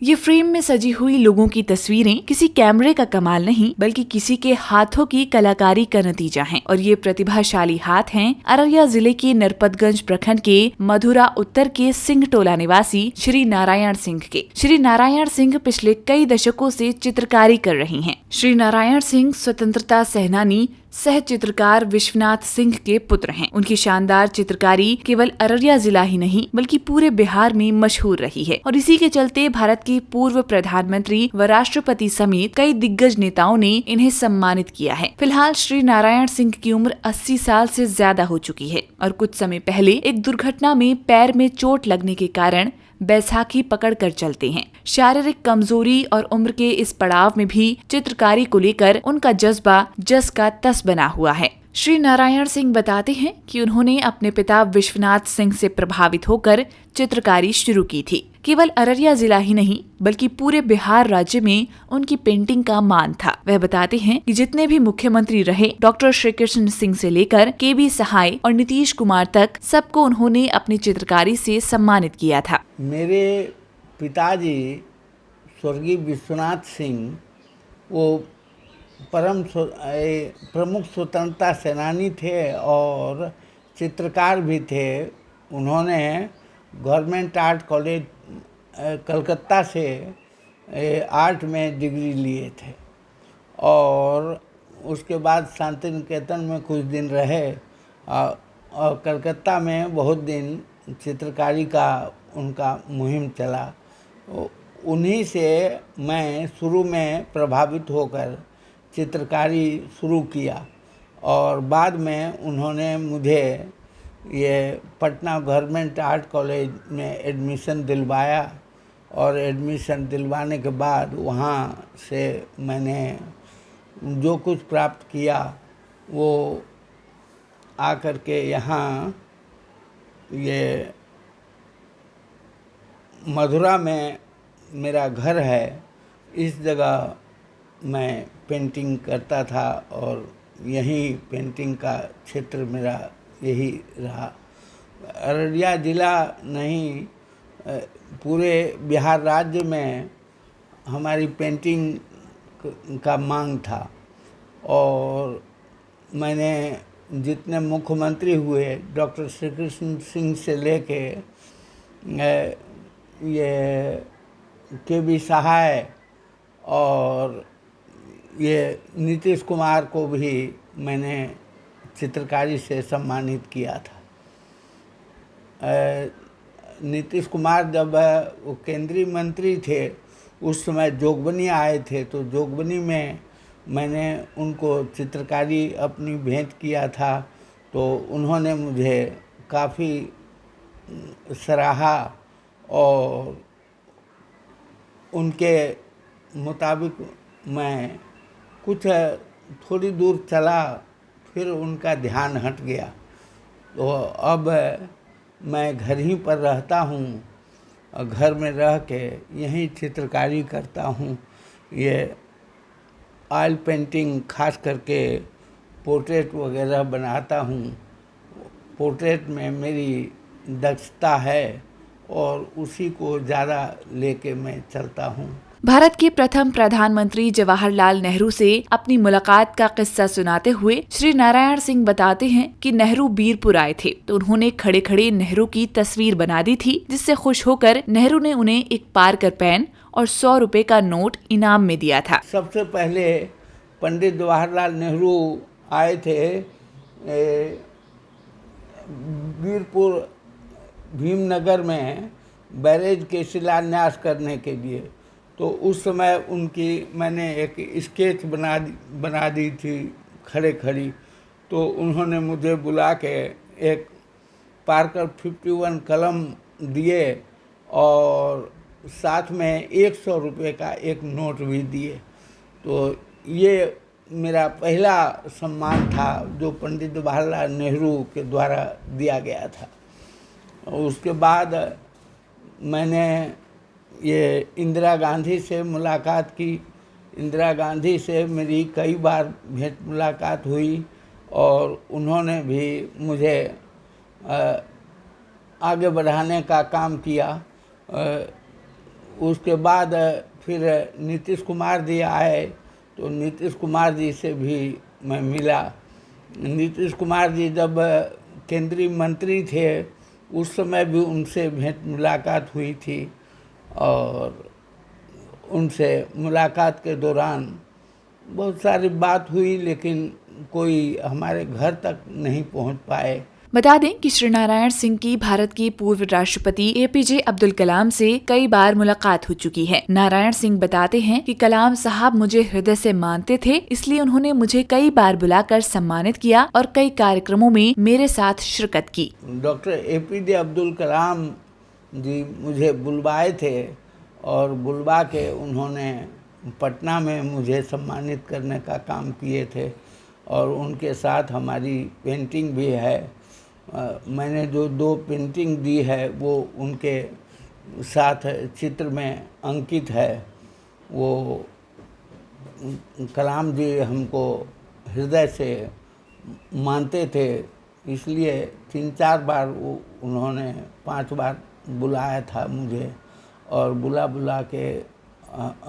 ये फ्रेम में सजी हुई लोगों की तस्वीरें किसी कैमरे का कमाल नहीं बल्कि किसी के हाथों की कलाकारी का नतीजा हैं। और ये प्रतिभाशाली हाथ हैं अररिया जिले के नरपतगंज प्रखंड के मधुरा उत्तर के सिंह टोला निवासी श्री नारायण सिंह के। श्री नारायण सिंह पिछले कई दशकों से चित्रकारी कर रही हैं। श्री नारायण सिंह स्वतंत्रता सेनानी सह चित्रकार विश्वनाथ सिंह के पुत्र हैं। उनकी शानदार चित्रकारी केवल अररिया जिला ही नहीं बल्कि पूरे बिहार में मशहूर रही है और इसी के चलते भारत के पूर्व प्रधानमंत्री व राष्ट्रपति समेत कई दिग्गज नेताओं ने इन्हें सम्मानित किया है। फिलहाल श्री नारायण सिंह की उम्र 80 साल से ज्यादा हो चुकी है और कुछ समय पहले एक दुर्घटना में पैर में चोट लगने के कारण बैसाखी पकड़ कर चलते हैं। शारीरिक कमजोरी और उम्र के इस पड़ाव में भी चित्रकारी को लेकर उनका जज्बा जस का तस बना हुआ है। श्री नारायण सिंह बताते हैं कि उन्होंने अपने पिता विश्वनाथ सिंह से प्रभावित होकर चित्रकारी शुरू की थी। केवल अररिया जिला ही नहीं बल्कि पूरे बिहार राज्य में उनकी पेंटिंग का मान था। वह बताते हैं कि जितने भी मुख्यमंत्री रहे, डॉक्टर श्री कृष्ण सिंह से लेकर के.बी. सहाय और नीतीश कुमार तक, सबको उन्होंने अपनी चित्रकारी से सम्मानित किया था। मेरे पिताजी स्वर्गीय विश्वनाथ सिंह वो प्रमुख स्वतंत्रता सेनानी थे और चित्रकार भी थे। उन्होंने गवर्नमेंट आर्ट कॉलेज कलकत्ता से आर्ट में डिग्री लिए थे और उसके बाद शांति निकेतन में कुछ दिन रहे और कलकत्ता में बहुत दिन चित्रकारी का उनका मुहिम चला। उन्हीं से मैं शुरू में प्रभावित होकर चित्रकारी शुरू किया और बाद में उन्होंने मुझे ये पटना गवर्नमेंट आर्ट कॉलेज में एडमिशन दिलवाया और एडमिशन दिलवाने के बाद वहाँ से मैंने जो कुछ प्राप्त किया वो आकर के यहाँ ये मधुरा में मेरा घर है। इस जगह मैं पेंटिंग करता था और यही पेंटिंग का क्षेत्र मेरा यही रहा। अररिया जिला नहीं पूरे बिहार राज्य में हमारी पेंटिंग का मांग था और मैंने जितने मुख्यमंत्री हुए डॉक्टर श्री कृष्ण सिंह से लेके ये के.बी. सहाय और ये नीतीश कुमार को भी मैंने चित्रकारी से सम्मानित किया था। नीतीश कुमार जब वो केंद्रीय मंत्री थे उस समय जोगबनी आए थे तो जोगबनी में मैंने उनको चित्रकारी अपनी भेंट किया था तो उन्होंने मुझे काफ़ी सराहा और उनके मुताबिक मैं कुछ थोड़ी दूर चला फिर उनका ध्यान हट गया तो अब मैं घर ही पर रहता हूँ और घर में रह के यहीं चित्रकारी करता हूँ। ये ऑयल पेंटिंग खास करके पोर्ट्रेट वगैरह बनाता हूँ। पोर्ट्रेट में मेरी दक्षता है और उसी को ज़्यादा लेके मैं चलता हूँ। भारत के प्रथम प्रधानमंत्री जवाहरलाल नेहरू से अपनी मुलाकात का किस्सा सुनाते हुए श्री नारायण सिंह बताते हैं कि नेहरू बीरपुर आए थे तो उन्होंने खड़े खड़े नेहरू की तस्वीर बना दी थी, जिससे खुश होकर नेहरू ने उन्हें एक पार्कर पेन और 100 रुपए का नोट इनाम में दिया था। सबसे पहले पंडित जवाहरलाल नेहरू आए थे बीरपुर भीमनगर में बैरेज के शिलान्यास करने के लिए, तो उस समय उनकी मैंने एक स्केच बना दी थी खड़े खड़ी। तो उन्होंने मुझे बुला के एक पार्कर 51 कलम दिए और साथ में 100 रुपये का एक नोट भी दिए। तो ये मेरा पहला सम्मान था जो पंडित जवाहरलाल नेहरू के द्वारा दिया गया था। उसके बाद मैंने ये इंदिरा गांधी से मुलाकात की। इंदिरा गांधी से मेरी कई बार भेंट मुलाकात हुई और उन्होंने भी मुझे आगे बढ़ाने का काम किया। उसके बाद फिर नीतीश कुमार जी आए, तो नीतीश कुमार जी से भी मैं मिला। नीतीश कुमार जी जब केंद्रीय मंत्री थे उस समय भी उनसे भेंट मुलाकात हुई थी, और उनसे मुलाकात के दौरान बहुत सारी बात हुई, लेकिन कोई हमारे घर तक नहीं पहुंच पाए। बता दें कि श्री नारायण सिंह की भारत के पूर्व राष्ट्रपति APJ अब्दुल कलाम से कई बार मुलाकात हो चुकी है। नारायण सिंह बताते हैं कि कलाम साहब मुझे हृदय से मानते थे, इसलिए उन्होंने मुझे कई बार बुलाकर सम्मानित किया और कई कार्यक्रमों में मेरे साथ शिरकत की। डॉक्टर APJ अब्दुल कलाम जी मुझे बुलवाए थे, और बुलवा के उन्होंने पटना में मुझे सम्मानित करने का काम किए थे, और उनके साथ हमारी पेंटिंग भी है। मैंने जो 2 पेंटिंग दी है वो उनके साथ चित्र में अंकित है। वो कलाम जी हमको हृदय से मानते थे, इसलिए 3-4 बार उन्होंने 5 बार बुलाया था मुझे, और बुला के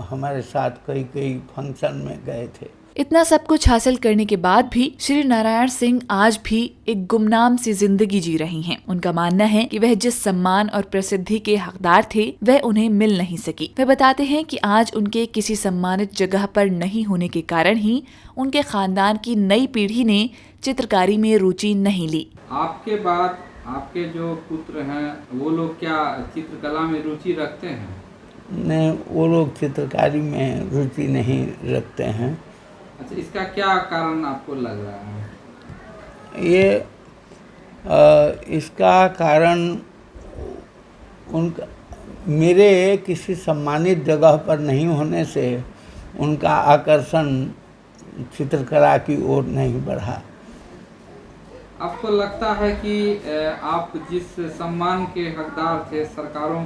हमारे साथ कई फंक्शन में गए थे। इतना सब कुछ हासिल करने के बाद भी श्री नारायण सिंह आज भी एक गुमनाम सी जिंदगी जी रही हैं। उनका मानना है कि वह जिस सम्मान और प्रसिद्धि के हकदार थे वह उन्हें मिल नहीं सकी। वह बताते हैं कि आज उनके किसी सम्मानित जगह पर नहीं होने के कारण ही उनके खानदान की नई पीढ़ी ने चित्रकारी में रुचि नहीं ली। आपके बाद आपके जो पुत्र हैं वो लोग क्या चित्रकला में रुचि रखते हैं? नहीं, वो लोग चित्रकारी में रुचि नहीं रखते हैं। अच्छा, इसका क्या कारण आपको लग रहा है? इसका कारण उनका मेरे किसी सम्मानित जगह पर नहीं होने से उनका आकर्षण चित्रकला की ओर नहीं बढ़ा। आपको लगता है कि आप जिस सम्मान के हकदार थे, सरकारों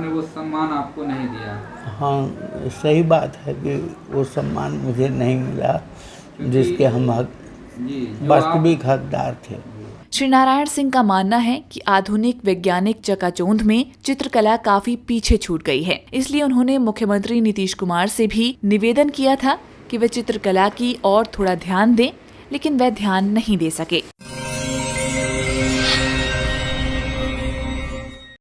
ने वो सम्मान आपको नहीं दिया? हाँ, सही बात है कि वो सम्मान मुझे नहीं मिला जिसके हम वास्तविक हकदार थे। श्री नारायण सिंह का मानना है कि आधुनिक वैज्ञानिक चकाचौंध में चित्रकला काफी पीछे छूट गई है, इसलिए उन्होंने मुख्यमंत्री नीतीश कुमार से भी निवेदन किया था कि वे चित्रकला की और थोड़ा ध्यान दें, लेकिन वह ध्यान नहीं दे सके।